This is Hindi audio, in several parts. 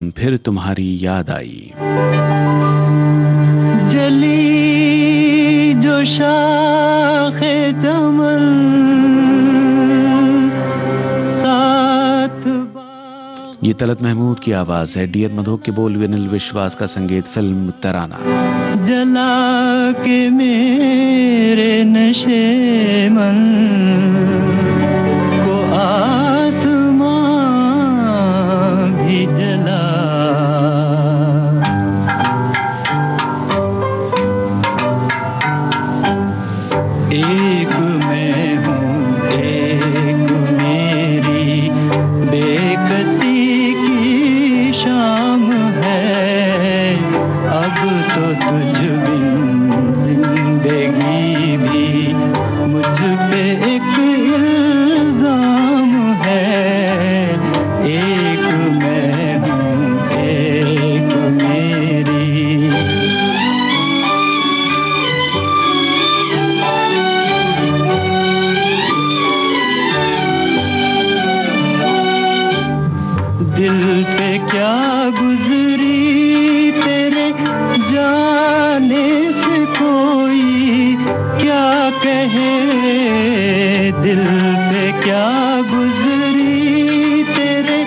फिर तुम्हारी याद आई। जली जो शाखे चमन साथ ये तलत महमूद की आवाज है। डियर मधोक के बोल विनिल विश्वास का संगीत, फिल्म तराना। जला के मेरे नशे मन को आसमां भी जला। एक मैं हूँ एक मेरी बेकसी की शाम है। अब तो तुझ बिन जिंदगी भी मुझ पे एक इल्जाम है। एक मैं हूँ एक मेरी। दिल पे क्या गुजरी तेरे जाने से कोई क्या कहे। दिल पे क्या गुजरी तेरे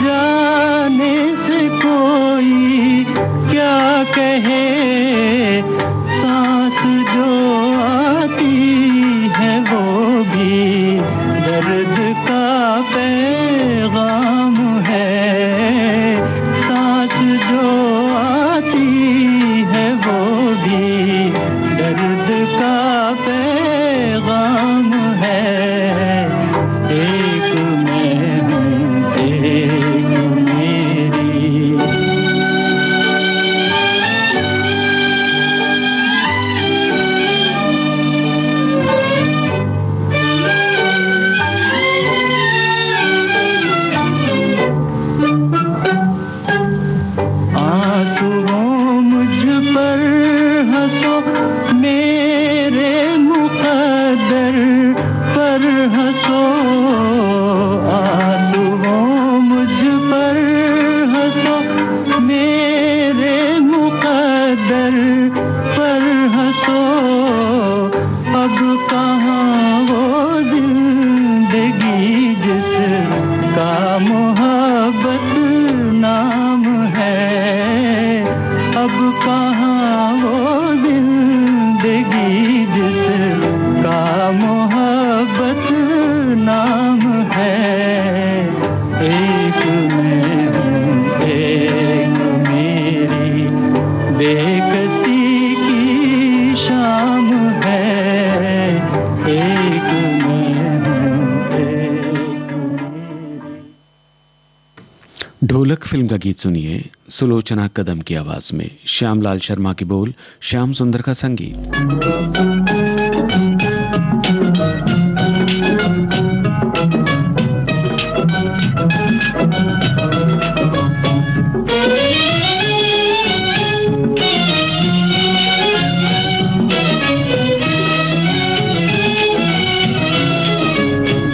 जाने से कोई क्या कहे। सांस जो आती है वो भी दर्द का पैगाम है। सांस जो आती है वो भी दर्द का पैगाम है। एक मैं हूँ एक मेरी। आंसुओं मुझ पर हंसो मेरे मुक़द्दर पर हंसो। आंसुओं मुझ पर हंसो मेरे मुक़द्दर पर हंसो। अब कहाँ वो जिंदगी जिसका मोहब्बत नाम है। अब कहाँ वो जिंदगी जिसका मोहब्बत नाम है। एक मैं हूँ एक मेरी बेकसी की शाम है। एक मैं हूँ एक मेरी। ढोलक फिल्म का गीत सुनिए सुलोचना कदम की आवाज में। श्यामलाल शर्मा के बोल, श्याम सुंदर का संगीत।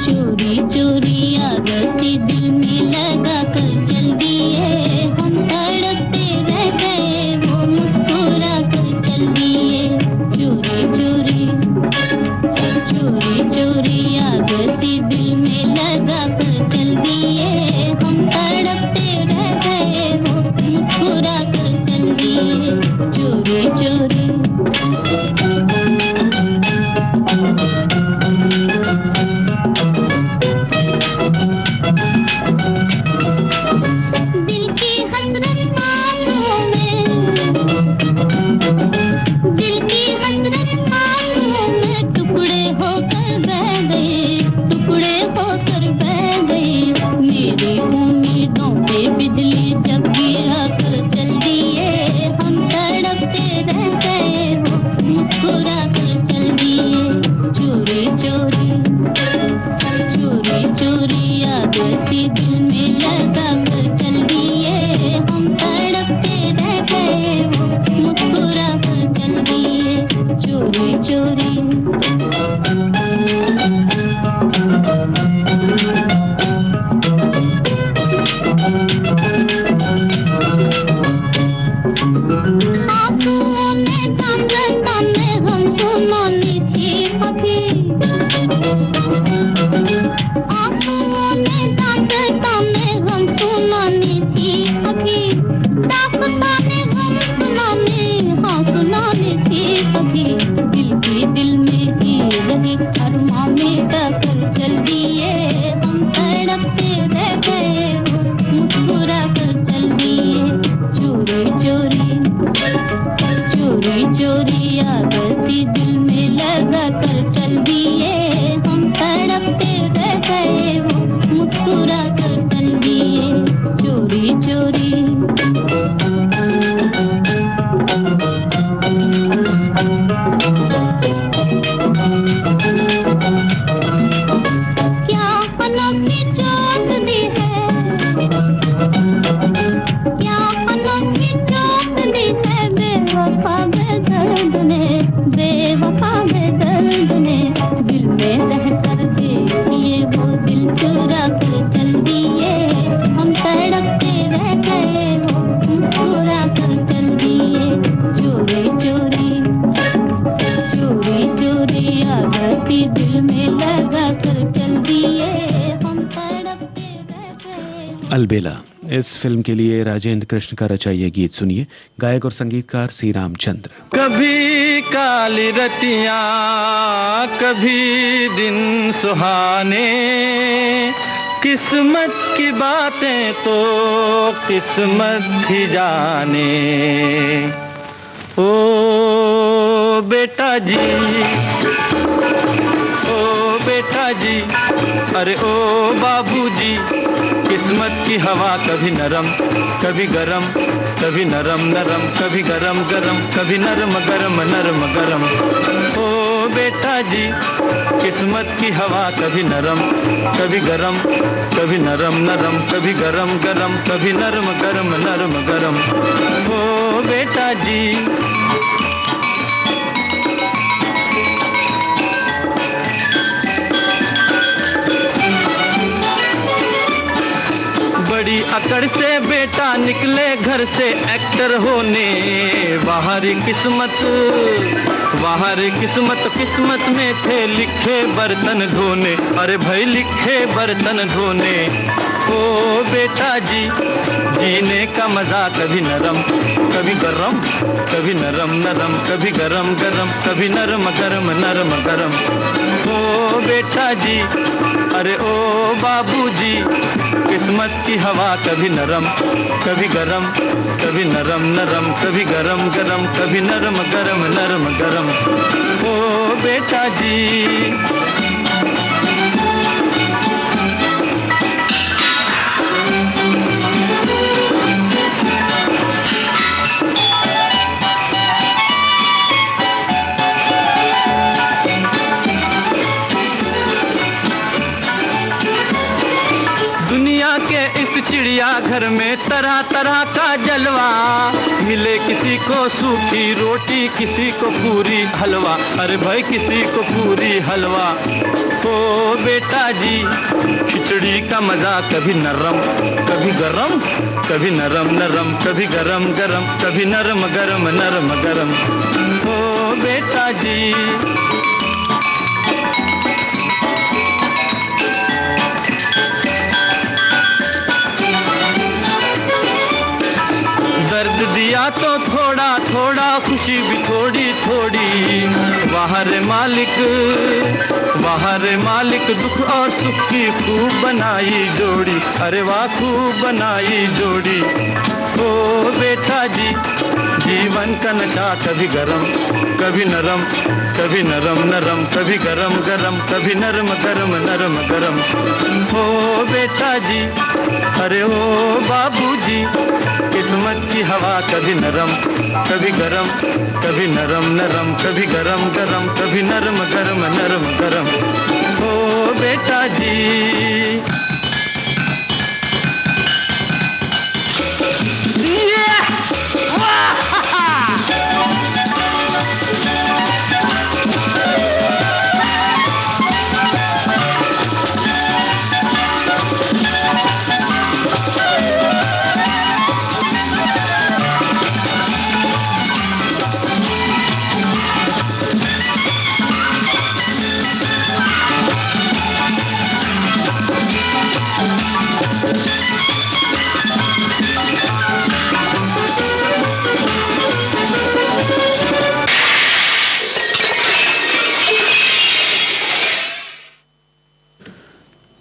चोरी चोरी आगती दिल में लगा कर चल दिए। हम तड़पते रह गए वो मुस्कुरा कर चल दिए। चोरी चोरी चोरी चोरी आगती दिल में लगा कर चल दिए। हम तड़पते रह गए वो मुस्कुरा कर चल दिए। चोरी चोरी दिल की हसरत आंखों में, दिल की हसरत आंखों में टुकड़े होकर बह गए, टुकड़े होकर बह गए। मेरी उम्मीदों पे बिजली जब गिरा कर चल दिए। हम तड़पते रह गए वो मुस्कुरा कर चल दिए। चोरी चोरी चोरी चोरी आगती दिल में लगा कर चल दिए। हम तड़पते रह गए वो मुस्कुरा कर चल दिए। चोरी चोरी अलबेला इस फिल्म के लिए राजेंद्र कृष्ण का रचा ये गीत सुनिए, गायक और संगीतकार सी रामचंद्र। कभी काली रतियां, कभी दिन सुहाने, किस्मत की बातें तो किस्मत ही जाने। ओ बेटा जी, ओ बेटा जी, अरे ओ बाबूजी, किस्मत की हवा कभी नरम कभी गरम, कभी नरम नरम कभी गरम गरम, कभी नरम गरम नरम गरम। ओ बेटा जी, किस्मत की हवा कभी नरम कभी गरम, कभी नरम नरम कभी गरम गरम, कभी नरम गरम नरम गरम। ओ बेटा जी। बड़ी अकड़ से बेटा निकले घर से एक्टर होने, बाहरी किस्मत किस्मत में थे लिखे बर्तन धोने, अरे भाई लिखे बर्तन धोने। ओ बेटा जी, जीने का मजा कभी नरम कभी गरम, कभी नरम नरम कभी गरम गरम, कभी नरम गरम नरम गरम। ओ बेटा जी, अरे ओ बाबूजी, किस्मत की हवा कभी नरम कभी गरम, कभी नरम नरम कभी गरम गरम, कभी नरम गरम नरम गरम। ओ बेटा जी। चिड़िया घर में तरह तरह का जलवा, मिले किसी को सूखी रोटी, किसी को पूरी हलवा, अरे भाई किसी को पूरी हलवा। ओ बेटा जी, खिचड़ी का मजा कभी नरम कभी गरम, कभी नरम नरम कभी गरम गरम, कभी नरम गरम नरम गरम। ओ बेटा जी। दर्द दिया तो थोड़ा थोड़ा, खुशी भी थोड़ी थोड़ी, बाहर मालिक दुख और सुख की खूब बनाई जोड़ी, अरे वाह खूब बनाई जोड़ी। ओ बेटा जी, जीवन का नशा कभी गरम कभी नरम, कभी नरम नरम कभी गरम गरम, कभी नरम गरम नरम गरम। ओ बेटा जी, अरे ओ बाबूजी, किस्मत की हवा कभी नरम कभी गरम, कभी नरम नरम कभी गरम गरम, कभी नरम गरम नरम गरम। ओ बेटा जी।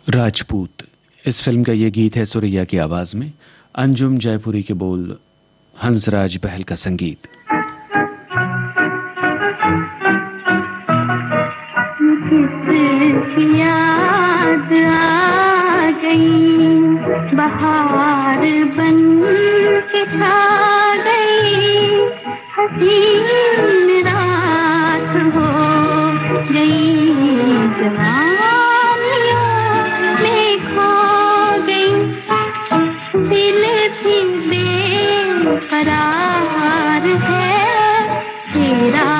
राजपूत इस फिल्म का ये गीत है सुरैया की आवाज में, अंजुम जयपुरी के बोल, हंसराज बहल का संगीत। याद आ गई, बहार बन के छा गई, हसीन रात हो गई, जवानियों में खो गई, दिल भी बेकरार है, तेरा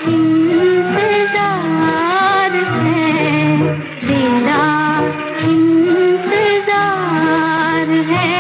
इंतजार है, तेरा इंतजार है।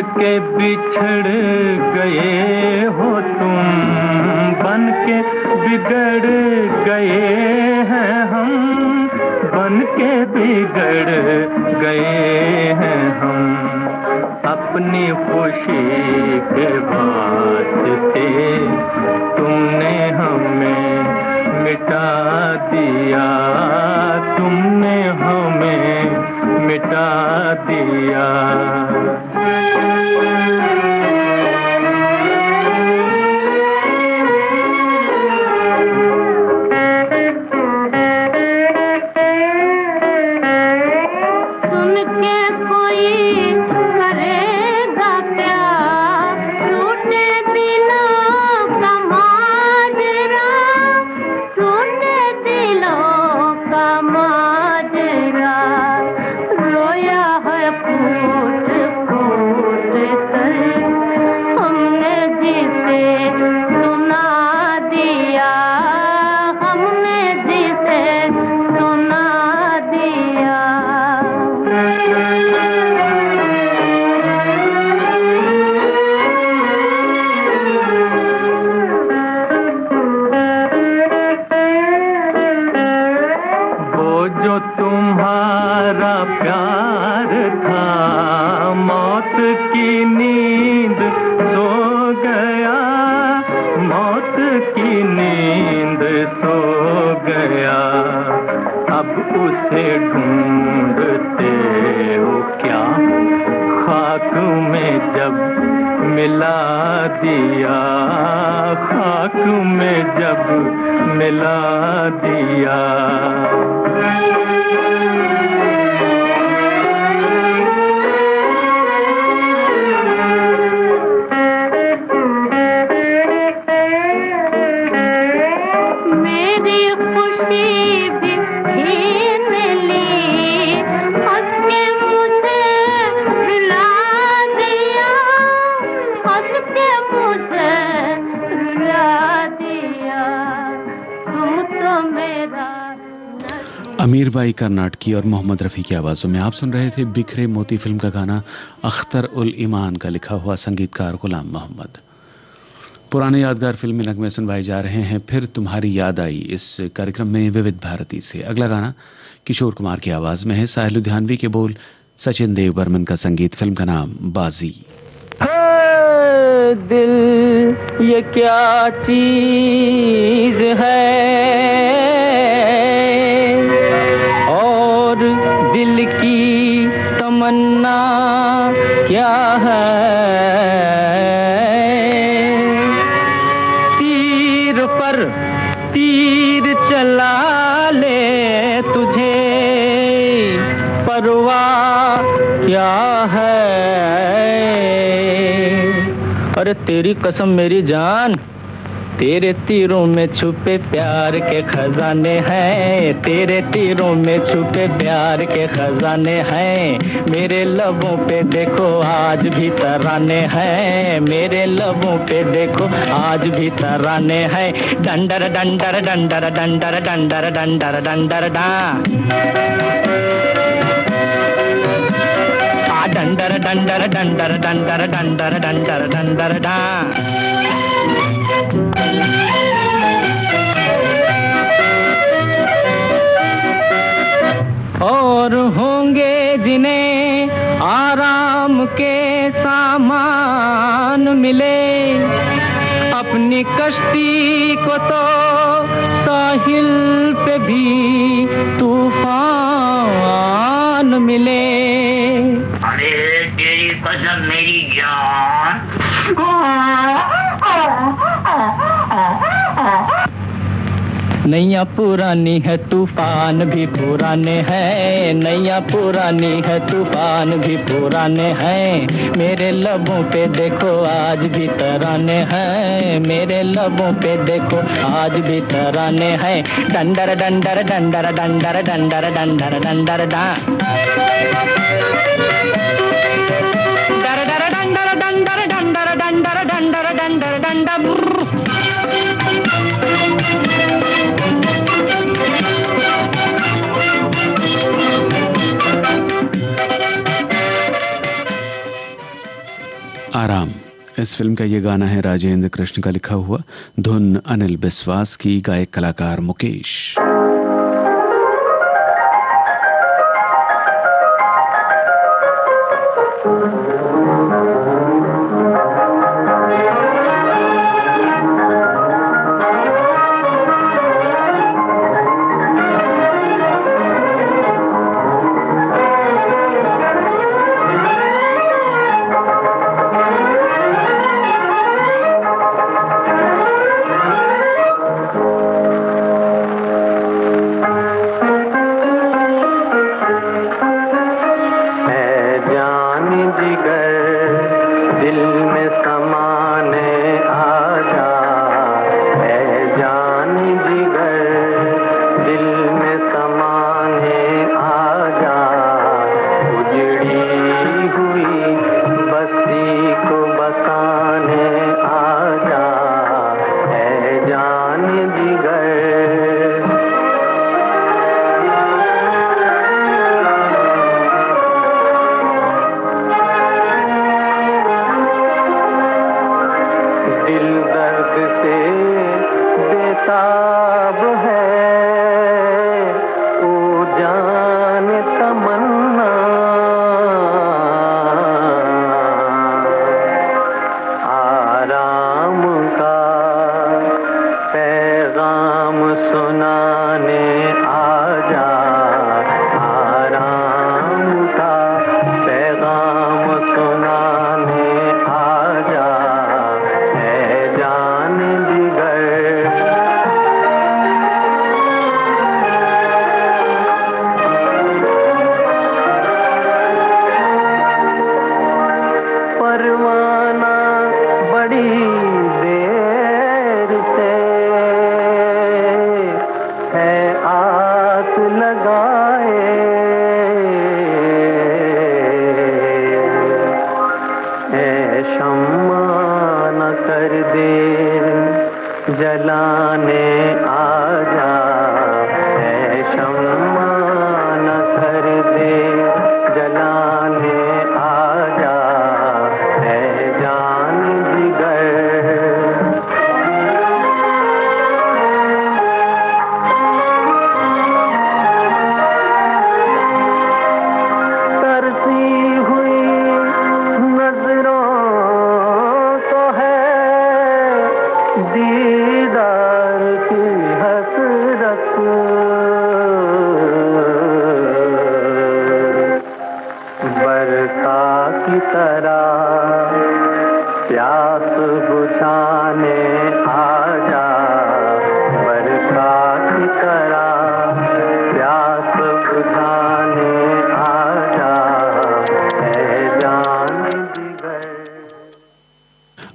के बिछड़ गए हो तुम, बन के बिगड़ गए हैं हम, बन के बिगड़ गए हैं हम। अपनी खुशी के वास्ते तुमने हमें मिटा दिया, तुमने हमें मिटा दिया। उसे ढूंढते हो क्या, खाक में जब मिला दिया, खाक में जब मिला दिया। अमीर बाई कर्नाटकी और मोहम्मद रफ़ी की आवाज़ों में आप सुन रहे थे बिखरे मोती फिल्म का गाना अख्तर उल ईमान का लिखा हुआ, संगीतकार गुलाम मोहम्मद। पुराने यादगार फिल्मी नगमे सुनवाए जा रहे हैं। फिर तुम्हारी याद आई इस कार्यक्रम में विविध भारती से। अगला गाना किशोर कुमार की आवाज़ में है, साहिल लुधियानवी के बोल, सचिन देव बर्मन का संगीत, फिल्म का नाम बाजी। दिल ये क्या चीज है और दिल की तमन्ना क्या है, तीर पर तीर चला ले तुझे परवाह क्या है। अरे तेरी कसम मेरी जान, तेरे तीरों में छुपे प्यार के खजाने हैं, तेरे तीरों में छुपे प्यार के खजाने हैं। मेरे लबों पे देखो आज भी तराने हैं, मेरे लबों पे देखो आज भी तराने हैं। डंडर डंडर डंडर डंडर डंडर डंडर डंडर डा, डंडर डंडर डंडर डंडर डंडर डंडर डंडर डा। और होंगे जिन्हें आराम के सामान मिले, अपनी कश्ती को तो साहिल पे भी तूफान मिले। अरे तेरी कसम मेरी जान, नैया पुरानी है तूफान भी पुराने हैं, नैया पुरानी है तूफान भी पुराने हैं। मेरे लबों पे देखो आज भी तराने हैं, मेरे लबों पे देखो आज भी तराने हैं। डंडर डंडर डंडर डंडर डंडर डंडर डंडर डा, डर डर डंडर डंडर डंडर डंडर डंडर डंडर डंडर। इस फिल्म का ये गाना है राजेंद्र कृष्ण का लिखा हुआ, धुन अनिल बिस्वास की, गायक कलाकार मुकेश।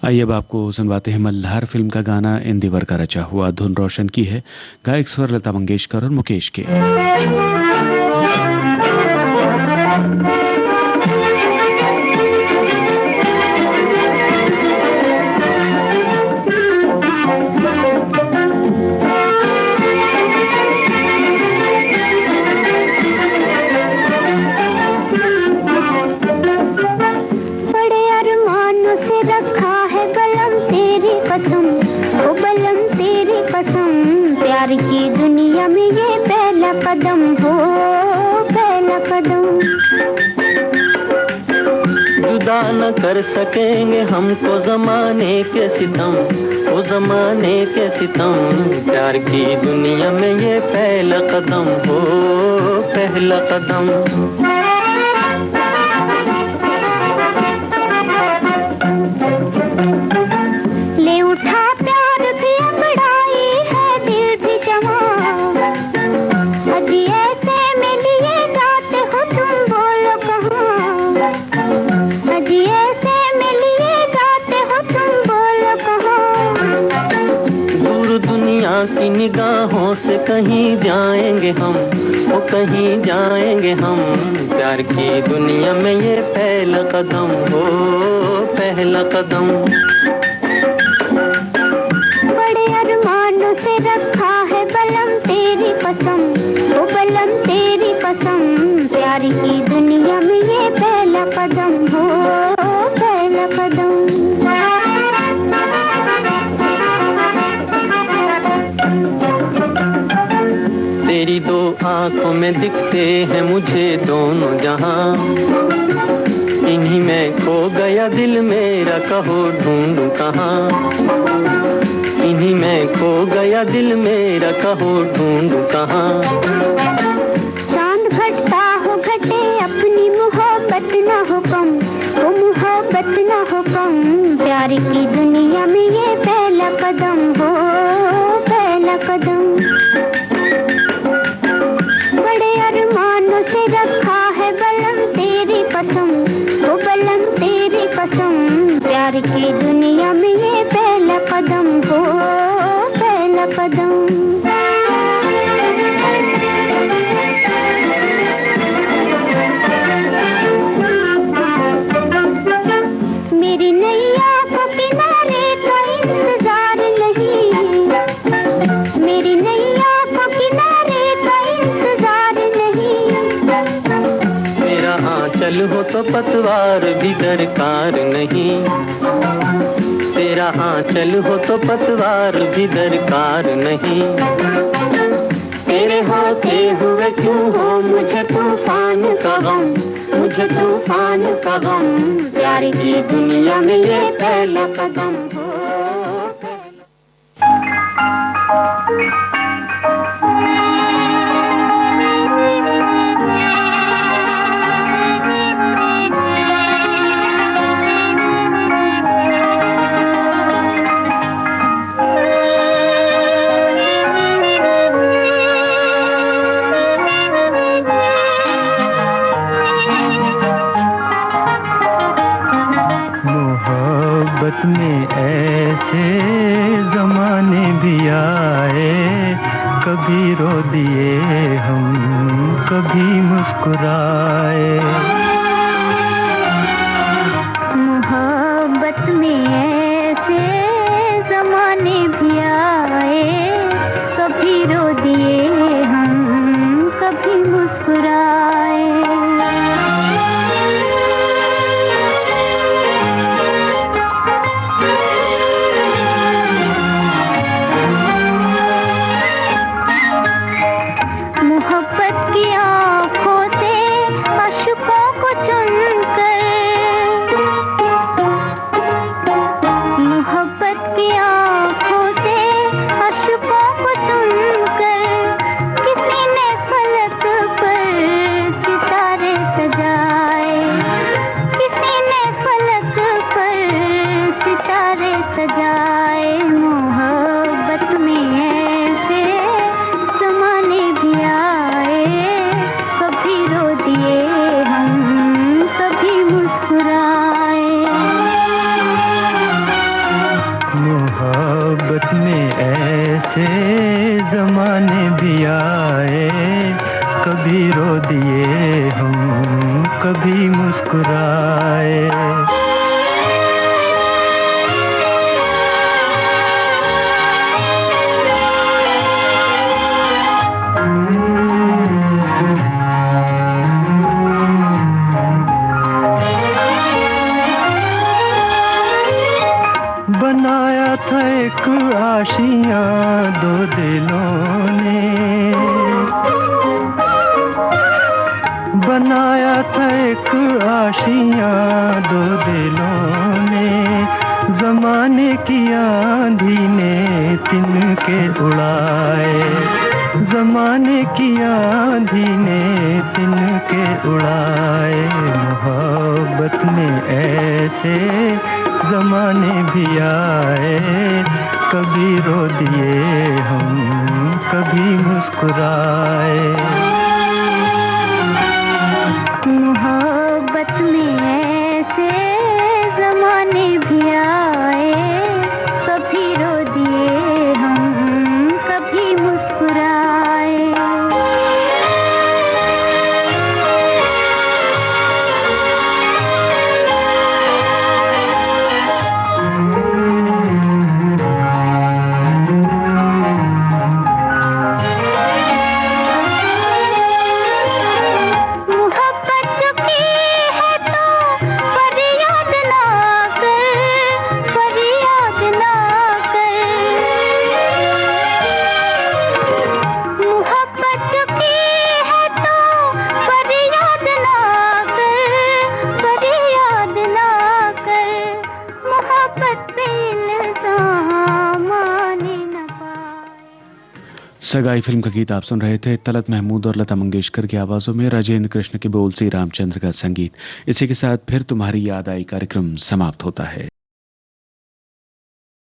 आइए अब आपको सुनवाते हैं मल्हार फिल्म का गाना इंदिवर का रचा हुआ, धुन रोशन की है, गायक स्वर लता मंगेशकर और मुकेश के। प्यार की दुनिया में ये पहला कदम हो, पहला कदम। जुदा न कर सकेंगे हमको जमाने के सितम, वो जमाने के सितम। प्यार की दुनिया में ये पहला कदम हो, पहला कदम। ले उठा प्यार की अंगड़ाई है, दिल भी जमा। अजी ऐसे में लिए जाते हो तुम, बोलो कहाँ। अजी ऐसे में लिए जाते हो तुम, बोलो कहाँ। दूर दुनिया की निगाहों से कहीं जाएंगे हम, वो कहीं जाएंगे हम। प्यार की दुनिया में ये पहला कदम हो, पहला कदम। बड़े अरमानों से रखा है बलम तेरी कसम, वो बलम तेरी कसम। प्यार की दुनिया में ये पहला कदम हो, पहला कदम। आंखों में दिखते हैं मुझे दोनों जहां, इन्हीं में खो गया दिल मेरा, कहो ढूंढूं कहां। इन्हीं में खो गया दिल मेरा, कहो ढूंढूं कहां। चांद घटता हो घटे अपनी मोहब्बत ना हो कम, वो मोहब्बत ना हो कम। प्यार की दुनिया में ये पहला कदम हो, पहला कदम। बड़े अरमानों से रखा है बलम तेरी कसम, वो बलम तेरी कसम। प्यार की दुनिया में ये पहला कदम हो, पहला कदम। मेरी नैया को किनारे तो इंतजार नहीं, मेरी नैया को किनारे तो इंतजार नहीं। मेरा आंचल हो तो पतवार भी दरकार नहीं, तेरा आंचल हो तो पतवार भी दरकार नहीं। तेरे होते हुए क्यों हो मुझे तूफान का गम, मुझे तूफान का गम। प्यार की दुनिया में ये पहला कदम हो। मोहब्बत में ऐसे जमाने भी आए, कभी रो दिए हम, कभी मुस्कुराए। मोहब्बत में ऐसे जमाने भी आए, कभी रो दिए हम, कभी मुस्कुराए। मोहब्बत की आँखों से अश्कों को चुनकर, मोहब्बत की आँखों से अश्कों को चुनकर, किसी ने फलक पर सितारे सजाए, किसी ने फलक पर सितारे सजाए। मोहब्बत में ऐसे जमाने भी आए, कभी रो दिए हम, कभी मुस्कुराए। मोहब्बत में ऐसे जमाने भी आए, कभी रो दिए हम, कभी मुस्कुराए। बनाया था एक आशियां दो दिलों ने, बनाया था एक आशियां दो दिलों ने। जमाने की आंधी ने तिनके उड़ाए, जमाने की आंधी ने तिनके उड़ाए। मोहब्बत में ऐसे जमाने भी आए, कभी रो दिए हम, कभी मुस्कुराए। मोहब्बत में ऐसे जमाने भी आए, कभी रो दिए हम, कभी मुस्कुराए। सगाई फिल्म का गीत आप सुन रहे थे तलत महमूद और लता मंगेशकर की आवाजों में, राजेंद्र कृष्ण के बोल से रामचंद्र का संगीत। इसी के साथ फिर तुम्हारी याद आई कार्यक्रम समाप्त होता है।